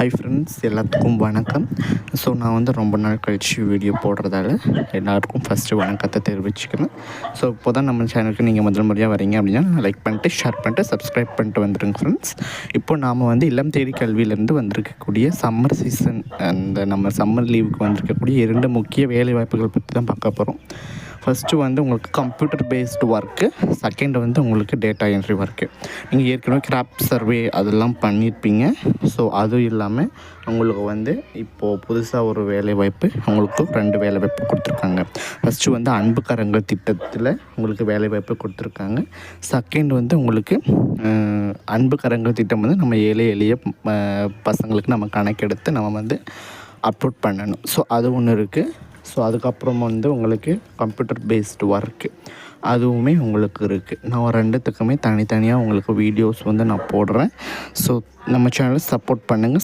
Hi friends, எல்லாத்துக்கும் வணக்கம். So நான் வந்து ரொம்ப நாள் கழித்து வீடியோ போடுறதால எல்லாருக்கும் ஃபஸ்ட்டு வணக்கத்தை தெரிவிச்சுக்கிறேன். ஸோ இப்போ தான் நம்ம சேனலுக்கு நீங்கள் முதல் முறையாக வரீங்க அப்படின்னா லைக் பண்ணிட்டு, ஷேர் பண்ணிட்டு, சப்ஸ்கிரைப் பண்ணிட்டு வந்துடுங்க ஃப்ரெண்ட்ஸ். இப்போ நாம் வந்து இல்லம் தேடி கல்வியிலேருந்து வந்திருக்கக்கூடிய சம்மர் சீசன், அந்த நம்ம சம்மர் லீவுக்கு வந்திருக்கக்கூடிய 2 முக்கிய வேலைவாய்ப்புகள் பற்றி தான் பார்க்க போகிறோம். ஃபஸ்ட்டு வந்து உங்களுக்கு கம்ப்யூட்டர் பேஸ்டு ஒர்க்கு, செகண்ட் வந்து உங்களுக்கு டேட்டா என்ட்ரி ஒர்க்கு. நீங்கள் ஏற்கனவே கிராஃப்ட் சர்வே அதெல்லாம் பண்ணியிருப்பீங்க. ஸோ அதுவும் இல்லாமல் உங்களுக்கு வந்து இப்போது புதுசாக ஒரு வேலைவாய்ப்பு, உங்களுக்கு 2 வேலைவாய்ப்பு கொடுத்துருக்காங்க. ஃபஸ்ட்டு வந்து அன்பு கரங்கள் திட்டத்தில் உங்களுக்கு வேலைவாய்ப்பு கொடுத்துருக்காங்க. செகண்ட் வந்து உங்களுக்கு அன்பு கரங்கள் திட்டம் வந்து நம்ம எளிய பசங்களுக்கு நம்ம கணக்கெடுத்து நம்ம வந்து அப்லோட் பண்ணணும். ஸோ அது ஒன்று இருக்குது. ஸோ அதுக்கப்புறம் வந்து உங்களுக்கு கம்ப்யூட்டர் பேஸ்டு ஒர்க்கு அதுவுமே உங்களுக்கு இருக்குது. நான் 2த்துக்குமே தனித்தனியாக உங்களுக்கு வீடியோஸ் வந்து நான் போடுறேன். ஸோ நம்ம சேனலை சப்போர்ட் பண்ணுங்கள்.